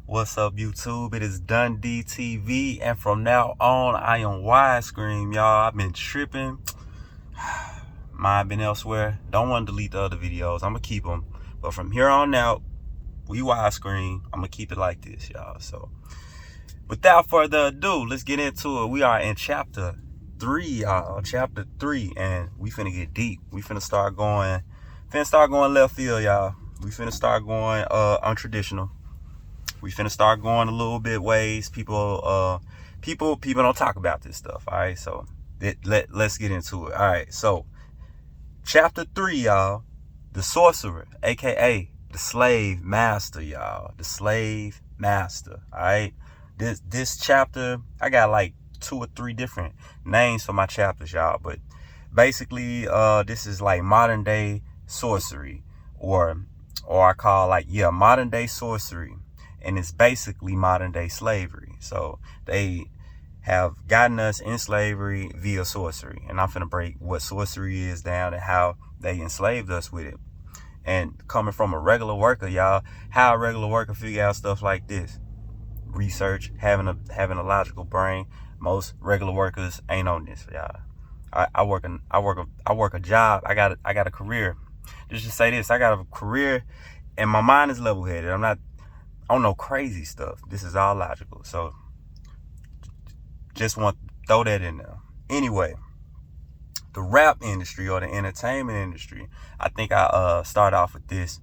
What's up, YouTube? It is Dundee TV, and from now on, I am widescreen, y'all. I've been tripping. Mine been elsewhere. Don't want to delete the other videos. I'm gonna keep them, but from here on out, we widescreen. I'm gonna keep it like this, y'all. So, without further ado, let's get into it. We are in chapter 3, y'all. Chapter 3, and we finna get deep. We finna start going left field, y'all. We finna start going untraditional. We finna start going a little bit ways people don't talk about this stuff. All right, so let's get into it. All right, so chapter 3, y'all. The sorcerer, aka the slave master, y'all. The slave master. All right, this chapter, I got like 2 or 3 different names for my chapters, y'all, but basically this is like modern day sorcery, or I call modern day sorcery. And it's basically modern day slavery. So they have gotten us in slavery via sorcery. And I'm finna break what sorcery is down and how they enslaved us with it. And coming from a regular worker, y'all, how a regular worker figure out stuff like this? Research, having a logical brain. Most regular workers ain't on this, y'all. I work a job. I got a career. Just to say this, I got a career, and my mind is level headed. I don't know crazy stuff. This is all logical. So just want to throw that in there. Anyway, the rap industry or the entertainment industry, I think I start off with this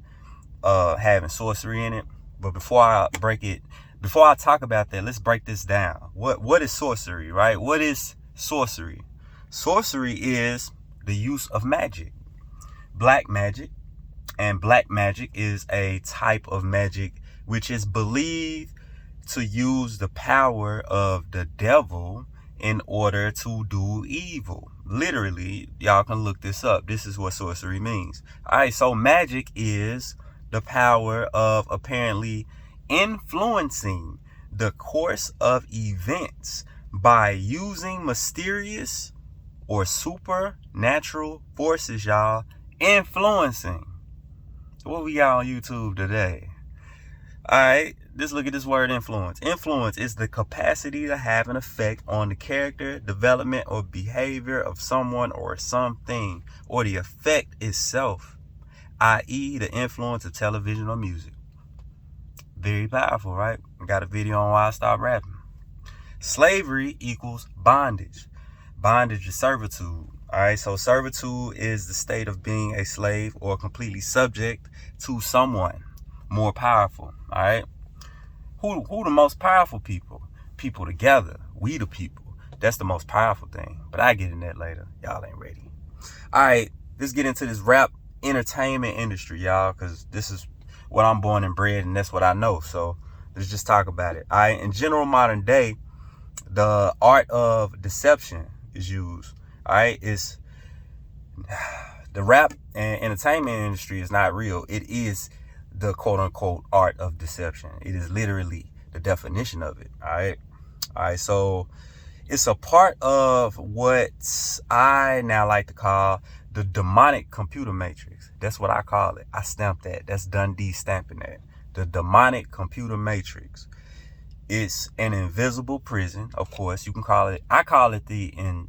having sorcery in it. But before I talk about that, let's break this down. What is sorcery, right? What is sorcery? Sorcery is the use of magic. Black magic. And black magic is a type of magic which is believed to use the power of the devil in order to do evil. Literally, y'all can look this up. This is what sorcery means. All right, so magic is the power of apparently influencing the course of events by using mysterious or supernatural forces, y'all. Influencing. What we got on YouTube today? All right, just look at this word influence. Influence is the capacity to have an effect on the character, development, or behavior of someone or something, or the effect itself, i.e. the influence of television or music. Very powerful, right? I got a video on why I stopped rapping. Slavery equals bondage. Bondage is servitude. All right, so servitude is the state of being a slave or completely subject to someone more powerful. All right, who the most powerful people? People together. We the people. That's the most powerful thing. But I get in that later. Y'all ain't ready. All right, let's get into this rap entertainment industry, y'all, because this is what I'm born and bred, and that's what I know. So let's just talk about it. All right, in general modern day, the art of deception is used. All right, it's the rap and entertainment industry is not real. It is the quote unquote art of deception. It is literally the definition of it. All right. So it's a part of what I now like to call the demonic computer matrix. That's what I call it. I stamp that. That's Dundee stamping that. The demonic computer matrix. It's an invisible prison, of course. You can call it. I call it the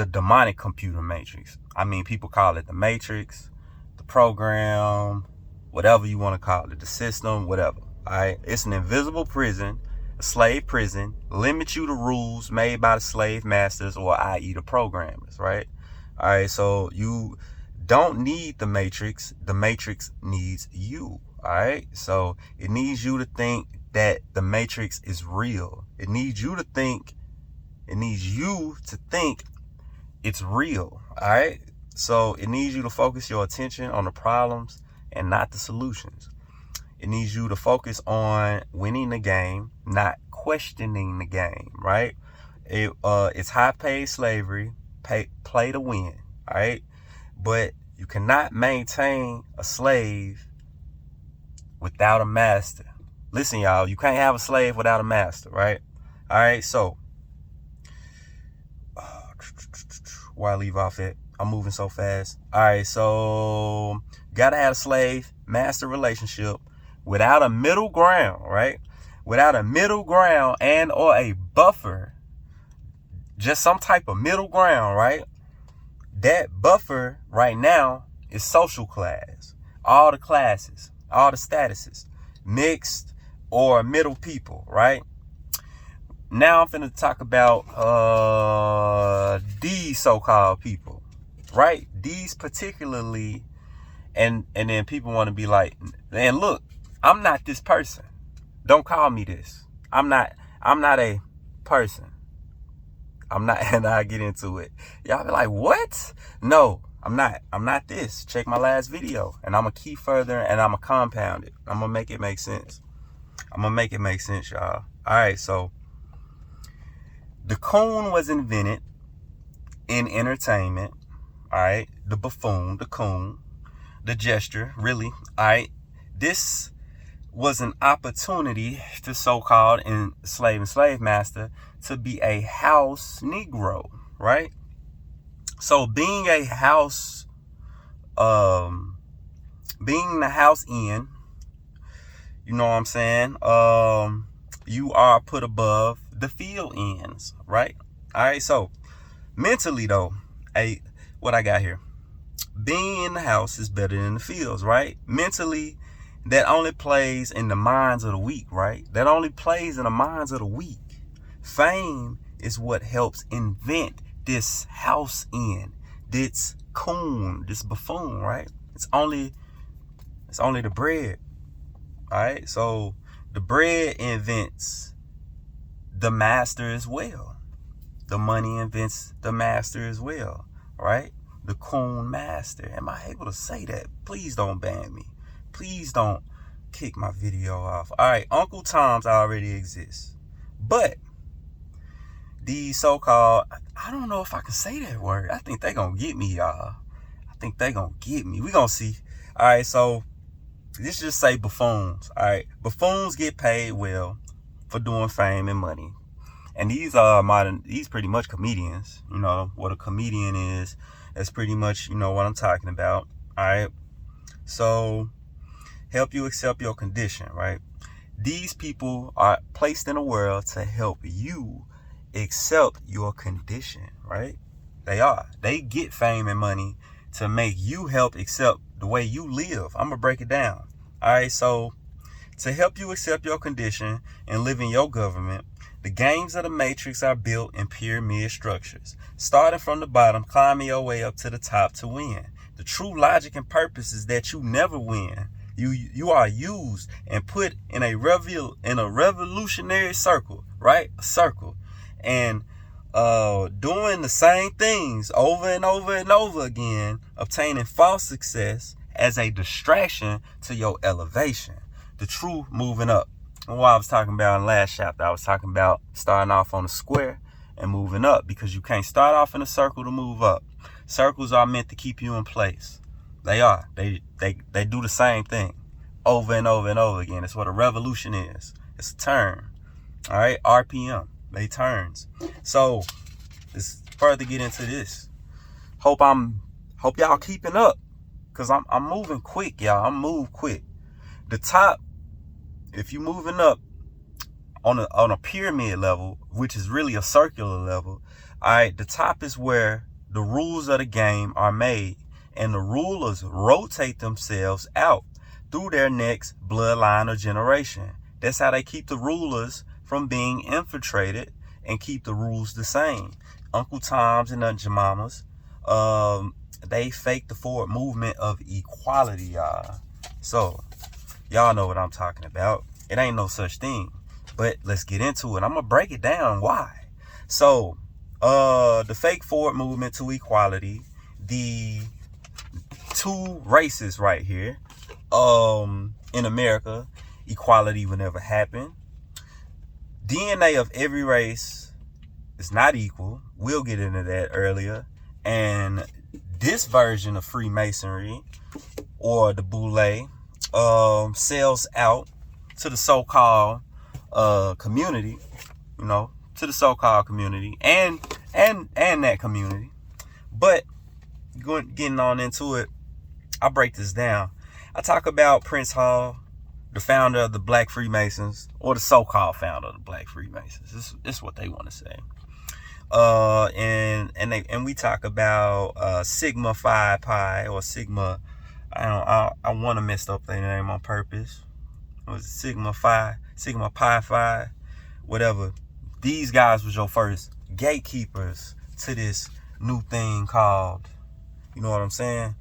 demonic computer matrix. I mean, people call it the matrix, the program, whatever you want to call it, the system, whatever. All right, it's an invisible prison, a slave prison, limits you to rules made by the slave masters, or i.e. the programmers, right? All right, so you don't need the matrix needs you. All right, so it needs you to think that the matrix is real. It needs you to think it's real. All right, so it needs you to focus your attention on the problems and not the solutions. It needs you to focus on winning the game, not questioning the game, right? It's high-paid slavery, play to win, all right? But you cannot maintain a slave without a master. Listen, y'all, you can't have a slave without a master, right? All right, so where I leave off at? I'm moving so fast. All right, so gotta have a slave master relationship without a middle ground, right? without a middle ground and or a buffer, just some type of middle ground, right? That buffer right now is social class. All the classes, all the statuses, mixed or middle people, right? Now I'm finna talk about these so-called people, right? These particularly, and then people want to be like, and look, I'm not this person. Don't call me this. I'm not a person. I'm not, and I get into it. Y'all be like, what? No, I'm not this. Check my last video, and I'm gonna keep further, and I'm gonna compound it. I'm gonna make it make sense. Y'all. All right, so the coon was invented in entertainment. All right, the buffoon, the coon, the gesture, really. All right, this was an opportunity to so-called slave and slave master to be a house Negro, right? So being a house, being the house in, you know what I'm saying? You are put above the field ends, right? All right, so mentally though, what I got here, being in the house is better than the fields, right? Mentally, that only plays in the minds of the weak, right? That only plays in the minds of the weak. Fame is what helps invent this house in, this coon, this buffoon, right? It's only the bread. All right, so the bread invents the master as well. The money invents the master as well, right? The coon master. Am I able to say that? Please don't ban me. Please don't kick my video off. All right, Uncle Tom's already exists. But these so-called, I don't know if I can say that word. I think they gonna get me, y'all. I think they gonna get me. We gonna see. All right, so let's just say buffoons. All right, buffoons get paid well for doing fame and money. And these are these pretty much comedians. You know what a comedian is. That's pretty much, you know, what I'm talking about. All right, so help you accept your condition, right? These people are placed in the world to help you accept your condition, right? They get fame and money to make you help accept the way you live. I'm gonna break it down. All right, so to help you accept your condition and live in your government, the games of the Matrix are built in pyramid structures. Starting from the bottom, climbing your way up to the top to win. The true logic and purpose is that you never win. You are used and put in a revolutionary circle, right? A circle. And doing the same things over and over and over again, obtaining false success as a distraction to your elevation. The true moving up. And what I was talking about in the last chapter, I was talking about starting off on a square and moving up, because you can't start off in a circle to move up. Circles are meant to keep you in place. They are. They do the same thing over and over and over again. It's what a revolution is. It's a turn. All right, RPM. They turns. So let's further get into this. Hope y'all keeping up, cause I'm moving quick, y'all. I'm moving quick. The top, if you moving up on a pyramid level, which is really a circular level, all right, the top is where the rules of the game are made, and the rulers rotate themselves out through their next bloodline or generation. That's how they keep the rulers from being infiltrated and keep the rules the same. Uncle Tom's and Aunt Jemima's, they fake the forward movement of equality, y'all. So y'all know what I'm talking about. It ain't no such thing. But let's get into it. I'm gonna break it down why. So the fake forward movement to equality, the two races right here, in America, equality will never happen. DNA of every race is not equal. We'll get into that earlier. And this version of Freemasonry, or the Boule, sells out to the so-called community, you know, to the so-called community and that community. But getting on into it, I break this down. I talk about Prince Hall, the founder of the Black Freemasons, or the so-called founder of the Black Freemasons. This is what they want to say. And we talk about Sigma Phi Pi, or Sigma. I want to mess up their name on purpose. It was Sigma Pi Phi, whatever. These guys was your first gatekeepers to this new thing called, you know what I'm saying?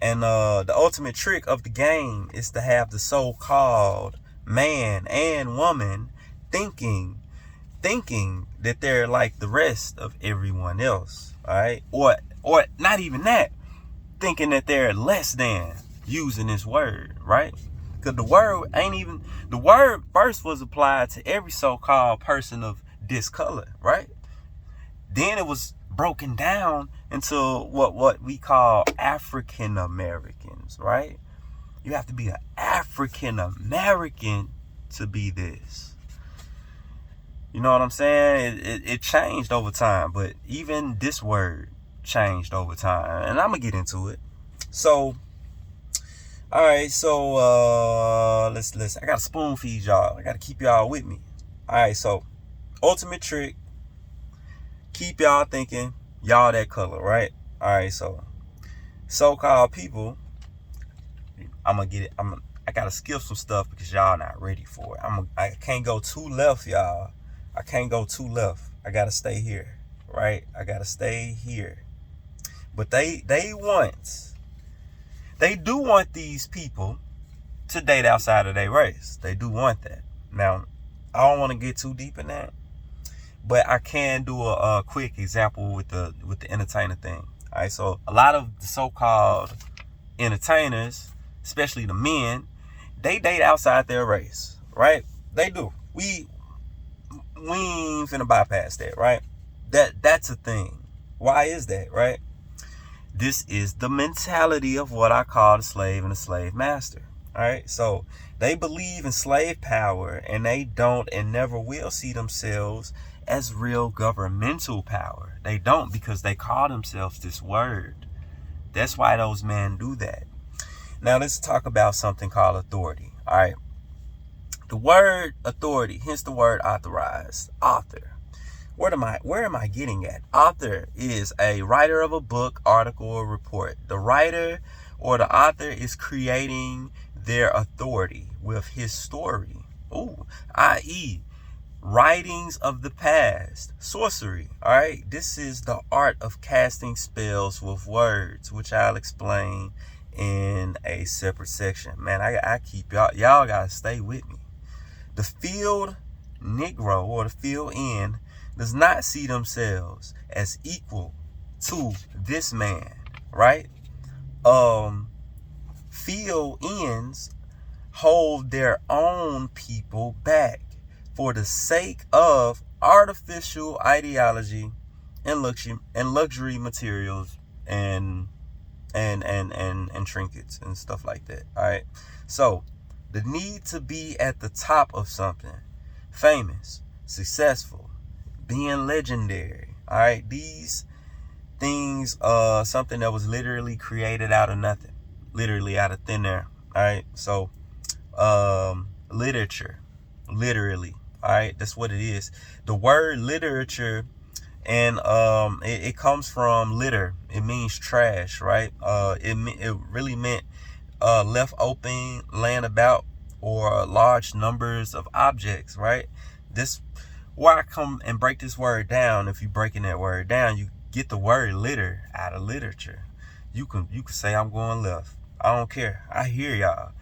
And the ultimate trick of the game is to have the so-called man and woman thinking that they're like the rest of everyone else, all right? Or not even that, thinking that they're less than, using this word, right? Because the word first was applied to every so-called person of this color, right? Then it was broken down into what we call African Americans, right? You have to be an African American to be this. You know what I'm saying? It changed over time, but even this word changed over time, and I'm gonna get into it. So, all right, so let's. I gotta spoon feed y'all. I gotta keep y'all with me. All right, so ultimate trick. Keep y'all thinking y'all that color, right? All right, so-called people. I gotta skip some stuff because y'all not ready for it. I can't go too left, y'all. I can't go too left. I gotta stay here, right? I gotta stay here. But they do want these people to date outside of their race. They do want that. Now, I don't want to get too deep in that, but I can do a quick example with the entertainer thing. All right, so a lot of the so-called entertainers, especially the men, they date outside their race, right? They do. We ain't finna bypass that, right? That's a thing. Why is that, right? This is the mentality of what I call the slave and the slave master. All right, so they believe in slave power, and they don't and never will see themselves as real governmental power. They don't, because they call themselves this word. That's why those men do that. Now let's talk about something called authority. All right. The word authority, hence the word authorized, author. Where am I getting at? Author is a writer of a book, article, or report. The writer or the author is creating their authority with his story. I.e., writings of the past. Sorcery. All right. This is the art of casting spells with words, which I'll explain in a separate section. Man, I keep y'all gotta stay with me. The field Negro, or the field N, does not see themselves as equal to this man, right? Field N's hold their own people back for the sake of artificial ideology and luxury materials and trinkets and stuff like that. All right. So the need to be at the top of something, famous, successful, being legendary. All right. These things, something that was literally created out of nothing, literally out of thin air. All right. So, literature, literally. All right. That's what it is. The word literature, and it comes from litter. It means trash, right? It really meant left open, laying about, or large numbers of objects, right? This, where I come and break this word down. If you're breaking that word down, you get the word litter out of literature. You can say I'm going left. I don't care. I hear y'all.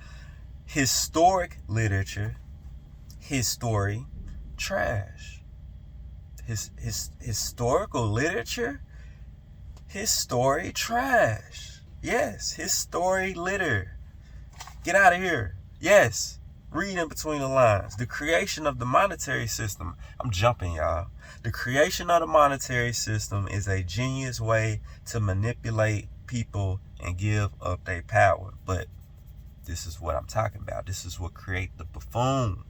Historic literature, his story, trash. His historical literature, his story, trash. Yes, his story, litter. Get out of here. Yes, read in between the lines. The creation of the monetary system. I'm jumping, y'all. The creation of the monetary system is a genius way to manipulate people and give up their power. But this is what I'm talking about. This is what creates the buffoon,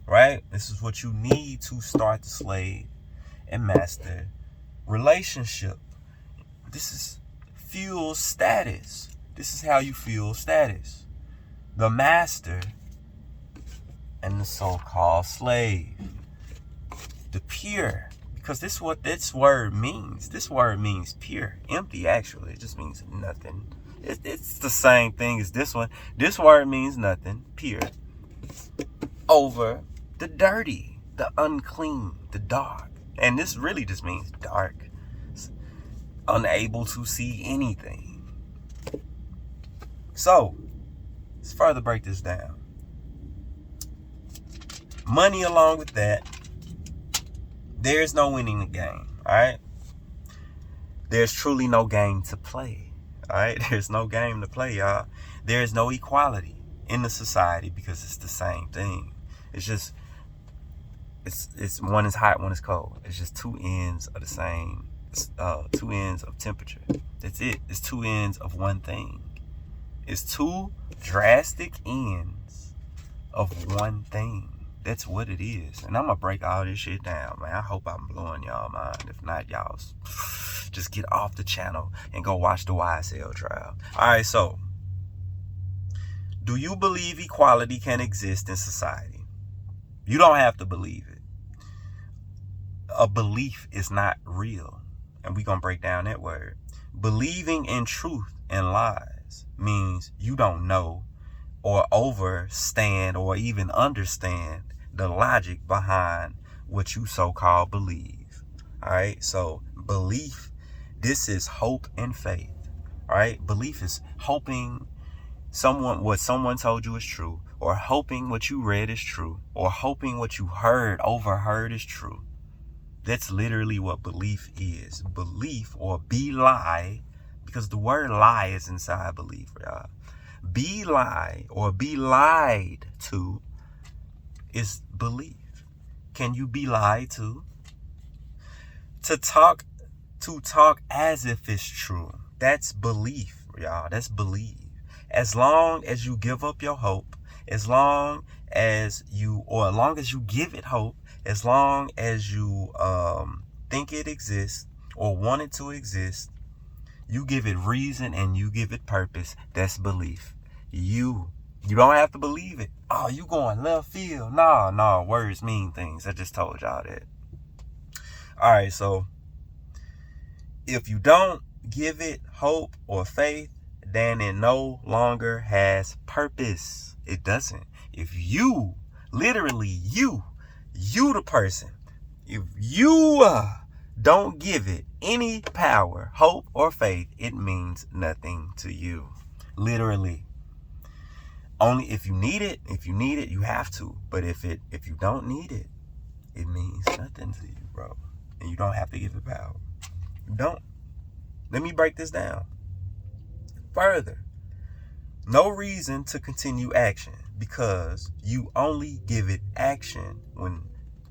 right? This is what you need to start the slave and master relationship. This is fuel status. This is how you fuel status. The master and the so-called slave. The pure, because this is what this word means. This word means pure, empty. Actually, it just means nothing. It's the same thing as this one. This word means nothing, pure, over the dirty, the unclean, the dark. And this really just means dark, unable to see anything. So let's further break this down. Money along with that. There's no winning the game, all right? There's truly no game to play, all right? There's no game to play, y'all. There's no equality in the society because it's the same thing. It's just, it's one is hot, one is cold. It's just two ends of the same, two ends of temperature. That's it. It's two ends of one thing. It's two drastic ends of one thing. That's what it is. And I'm going to break all this shit down, man. I hope I'm blowing y'all mind. If not, y'all just get off the channel and go watch the YSL trial. All right, so do you believe equality can exist in society? You don't have to believe it. A belief is not real. And we're going to break down that word. Believing in truth and lies means you don't know or overstand or even understand the logic behind what you so-called believe. All right, so belief, this is hope and faith. All right, belief is hoping what someone told you is true, or hoping what you read is true, or hoping what you overheard is true. That's literally what belief is. Belief, or be-lie, because the word lie is inside belief, y'all. Be-lie or be lied to is belief. Can you be lied to? To talk as if it's true. That's belief, y'all. That's believe. As long as you give up your hope, as long as you give it hope, as long as you think it exists or want it to exist, you give it reason and you give it purpose. That's belief. You don't have to believe it. Oh, you going left field. No, words mean things. I just told y'all that. All right, so if you don't give it hope or faith, then it no longer has purpose. It doesn't. If you, literally you the person, if you don't give it any power, hope, or faith, it means nothing to you. Literally. Only if you need it, you have to. But if you don't need it, it means nothing to you, bro. And you don't have to give it power. You don't. Let me break this down further. No reason to continue action, because you only give it action when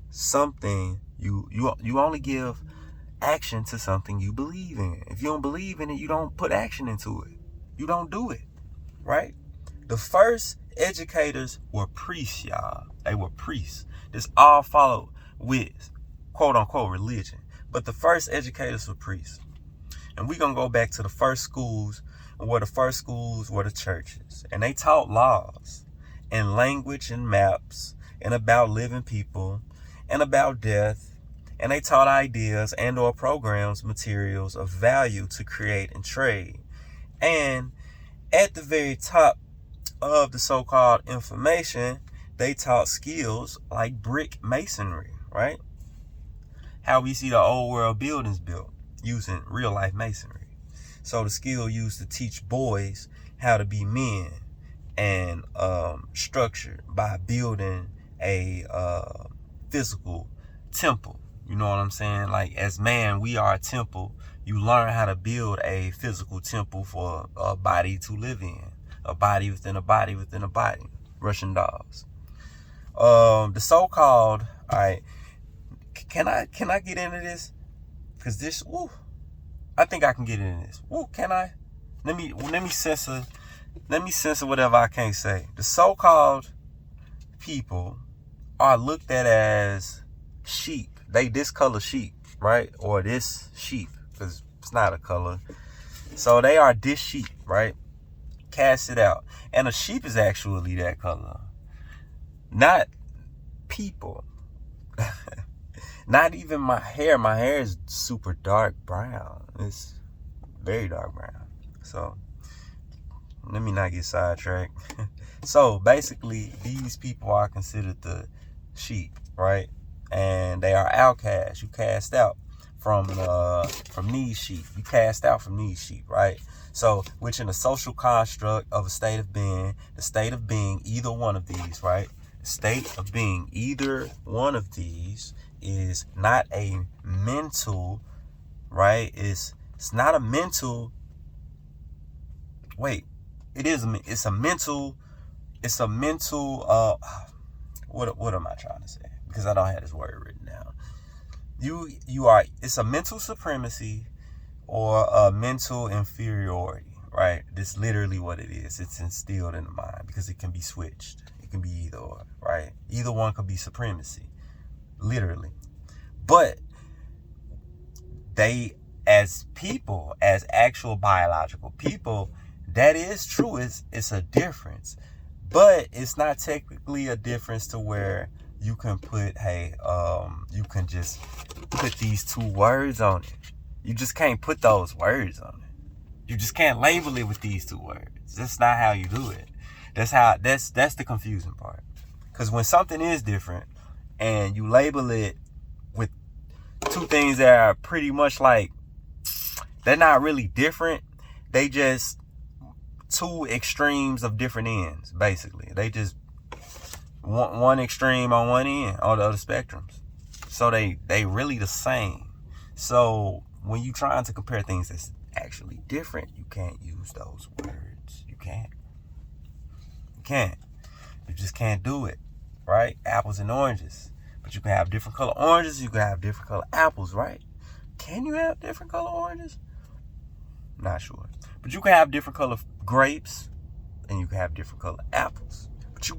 something you only give action to something you believe in. If you don't believe in it, you don't put action into it. You don't do it, right? The first educators were priests, y'all. They were priests. This all followed with quote unquote religion. But the first educators were priests. And we're going to go back to the first schools, where the first schools were the churches. And they taught laws and language and maps and about living people and about death. And they taught ideas and or programs, materials of value to create and trade. And at the very top of the so-called information, they taught skills like brick masonry, right? How we see the old world buildings built using real life masonry. So the skill used to teach boys how to be men and structured by building a physical temple. You know what I'm saying? Like, as man, we are a temple. You learn how to build a physical temple for a body to live in. A body within a body within a body. Russian dolls. The so-called, all right, can I get into this? Because this, I think I can get into this. Can I? Let me censor whatever I can't say. The so-called people are looked at as sheep. They discolor sheep, right? Or this sheep, because it's not a color. So they are this sheep, right? Cast it out. And a sheep is actually that color. Not people. Not even my hair. My hair is super dark brown. It's very dark brown. So let me not get sidetracked. So basically, these people are considered the sheep, right? And they are outcasts. You cast out from these sheep. You cast out from these sheep, right? So, which in the social construct of a state of being, the state of being either one of these, right? The state of being either one of these is not a mental, right? It's not a mental. Wait, it is. It's a mental. It's a mental. What am I trying to say? Because I don't have this word written down. You are. It's a mental supremacy or a mental inferiority, right? That's literally what it is. It's instilled in the mind because it can be switched. It can be either or, right? Either one could be supremacy, literally. But they, as people, as actual biological people, that is true. It's a difference. But it's not technically a difference to where you can put, you can just put these two words on it. You just can't put those words on it. You just can't label it with these two words. That's not how you do it. That's the confusing part. Because when something is different and you label it with two things that are pretty much like, they're not really different. They just two extremes of different ends, basically. They just one extreme on one end, on the other spectrums. So they really the same. So when you trying to compare things that's actually different, you can't use those words. You can't. You just can't do it, right? Apples and oranges. But you can have different color oranges. You can have different color apples, right? Can you have different color oranges? Not sure. But you can have different color grapes, and you can have different color apples. But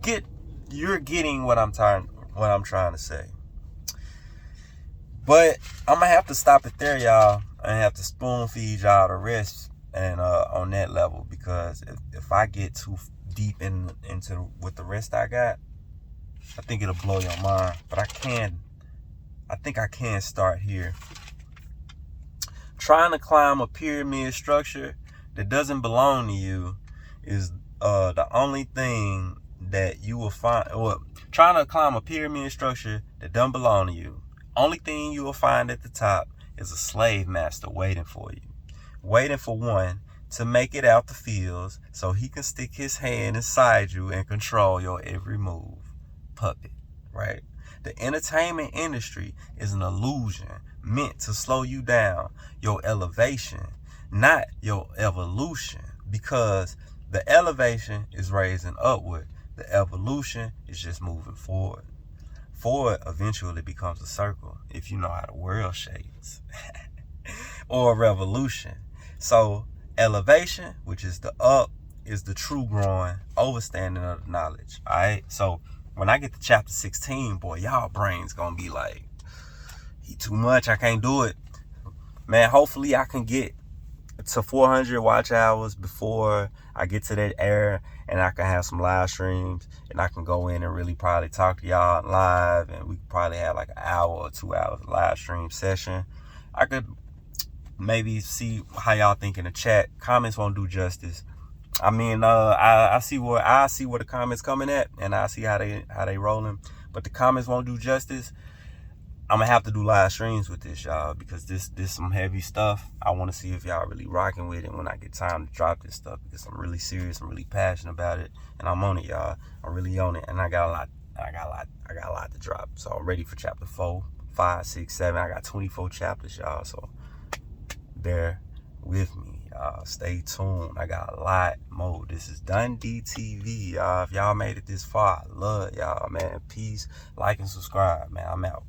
you're getting what I'm trying to say. But I'm gonna have to stop it there, y'all. I have to spoon feed y'all the rest and on that level, because if I get too deep into what the rest I got, I think it'll blow your mind. But I think I can start here. Trying to climb a pyramid structure that doesn't belong to you is the only thing that you will find. Or trying to climb a pyramid structure that doesn't belong to you. Only thing you will find at the top is a slave master waiting for you. Waiting for one to make it out the fields so he can stick his hand inside you and control your every move. Puppet, right? The entertainment industry is an illusion meant to slow you down, your elevation, not your evolution, because the elevation is raising upward. The evolution is just moving forward. Forward eventually becomes a circle, if you know how the world shapes, or a revolution. So elevation, which is the up, is the true growing, overstanding of the knowledge. All right. So when I get to chapter 16, boy, y'all brains gonna be like, he too much. I can't do it, man. Hopefully I can get to 400 watch hours before I get to that era, and I can have some live streams, and I can go in and really probably talk to y'all live, and we could probably have like an hour or 2 hours live stream session. I could maybe see how y'all think in the chat. Comments won't do justice. I mean, I see where the comments coming at, and I see how they rolling, but the comments won't do justice. I'm gonna have to do live streams with this, y'all, because this some heavy stuff. I want to see if y'all really rocking with it when I get time to drop this stuff, because I'm really serious, I'm really passionate about it, and I'm on it, y'all. I'm really on it, and I got a lot to drop. So I'm ready for chapter 4, 5, 6, 7. I got 24 chapters, y'all. So bear with me, y'all. Stay tuned. I got a lot more. This is Dundee TV, y'all. If y'all made it this far, I love y'all, man. Peace, like, and subscribe, man. I'm out.